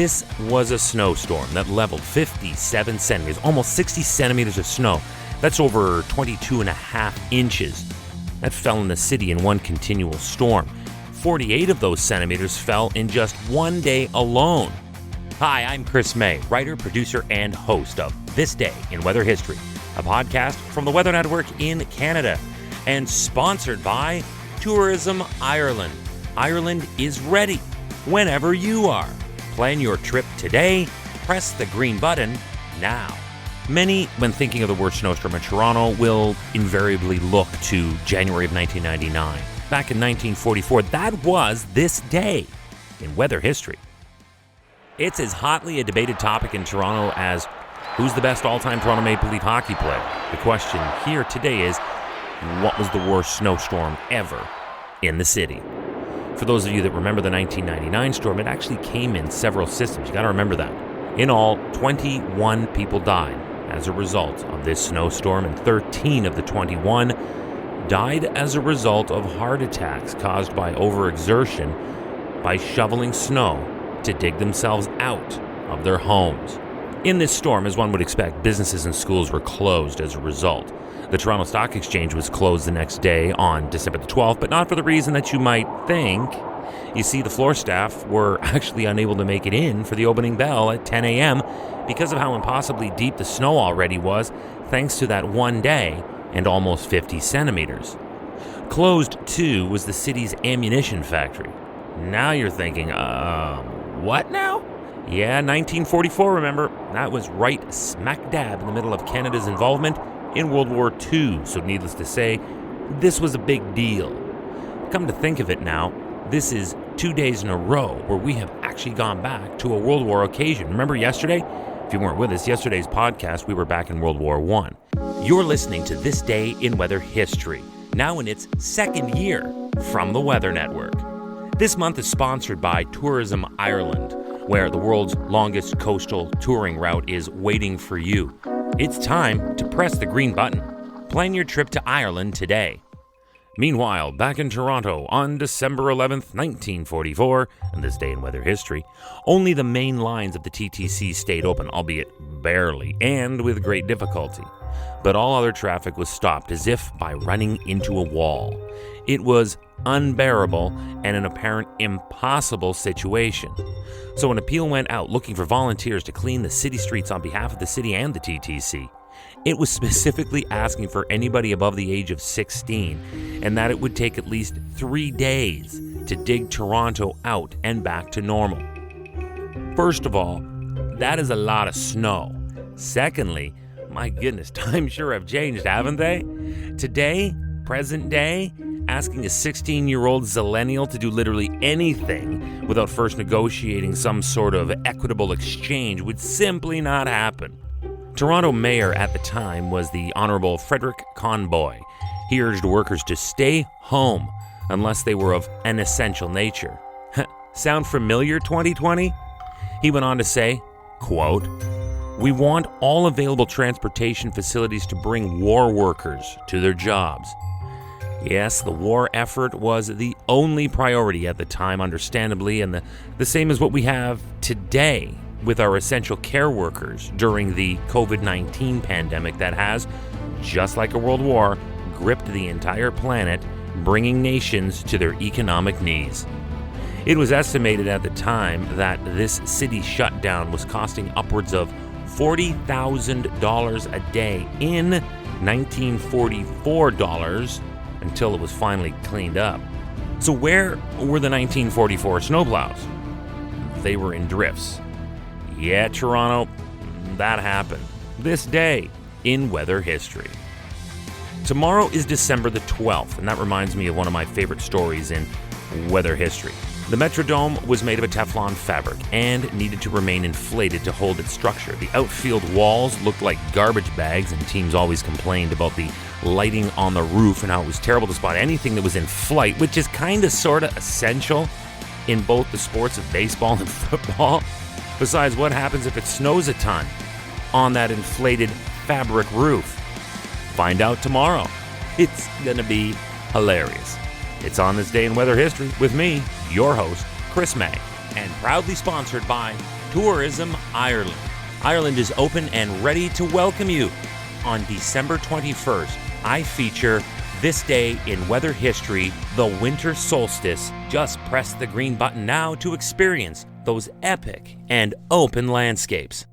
This was a snowstorm that leveled 57 centimeters, almost 60 centimeters of snow. That's over 22 and a half inches. That fell in the city in one continual storm. 48 of those centimeters fell in just one day alone. Hi, I'm Chris May, writer, producer, and host of This Day in Weather History, a podcast from the Weather Network in Canada, and sponsored by Tourism Ireland. Ireland is ready whenever you are. Plan your trip today. Press the green button now. Many, when thinking of the worst snowstorm in Toronto, will invariably look to January of 1999. Back in 1944, that was this day in weather history. It's as hotly a debated topic in Toronto as who's the best all-time Toronto Maple Leaf hockey player. The question here today is, what was the worst snowstorm ever in the city? For those of you that remember the 1999 storm, it actually came in several systems. You got to remember that. In all, 21 people died as a result of this snowstorm, and 13 of the 21 died as a result of heart attacks caused by overexertion by shoveling snow to dig themselves out of their homes. In this storm, as one would expect, businesses and schools were closed as a result. The Toronto Stock Exchange was closed the next day on December the 12th, but not for the reason that you might think. You see, the floor staff were actually unable to make it in for the opening bell at 10 a.m. because of how impossibly deep the snow already was, thanks to that one day and almost 50 centimeters. Closed, too, was the city's ammunition factory. Now you're thinking, what now? Yeah, 1944, remember? That was right smack dab in the middle of Canada's involvement in World War II, so needless to say, this was a big deal. Come to think of it now, this is 2 days in a row where we have actually gone back to a World War occasion. Remember yesterday? If you weren't with us, yesterday's podcast, we were back in World War I. You're listening to This Day in Weather History, now in its second year from the Weather Network. This month is sponsored by Tourism Ireland, where the world's longest coastal touring route is waiting for you. It's time to press the green button. Plan your trip to Ireland today. Meanwhile, back in Toronto on December 11th, 1944, and this day in weather history, only the main lines of the TTC stayed open, albeit barely, and with great difficulty. But all other traffic was stopped as if by running into a wall. It was unbearable and an apparent impossible situation. So an appeal went out looking for volunteers to clean the city streets on behalf of the city and the TTC. It was specifically asking for anybody above the age of 16, and that it would take at least 3 days to dig Toronto out and back to normal. First of all, that is a lot of snow. Secondly, my goodness, times sure have changed, haven't they? Today, present day, asking a 16-year-old zillennial to do literally anything without first negotiating some sort of equitable exchange would simply not happen. Toronto mayor at the time was the Honorable Frederick Conboy. He urged workers to stay home unless they were of an essential nature. Sound familiar, 2020? He went on to say, quote, "We want all available transportation facilities to bring war workers to their jobs." Yes, the war effort was the only priority at the time, understandably, and the same as what we have today with our essential care workers during the COVID-19 pandemic that has, just like a world war, gripped the entire planet, bringing nations to their economic knees. It was estimated at the time that this city shutdown was costing upwards of $40,000 a day in 1944 dollars until it was finally cleaned up. So where were the 1944 snowplows? They were in drifts. Yeah, Toronto, that happened. This day in weather history. Tomorrow is December the 12th, and that reminds me of one of my favorite stories in weather history. The Metrodome was made of a Teflon fabric and needed to remain inflated to hold its structure. The outfield walls looked like garbage bags, and teams always complained about the lighting on the roof and how it was terrible to spot anything that was in flight, which is kind of sort of essential in both the sports of baseball and football. Besides, what happens if it snows a ton on that inflated fabric roof? Find out tomorrow. It's gonna be hilarious. It's On This Day in Weather History with me, your host, Chris May, and proudly sponsored by Tourism Ireland. Ireland is open and ready to welcome you. On December 21st, I feature This Day in Weather History, the Winter Solstice. Just press the green button now to experience those epic and open landscapes.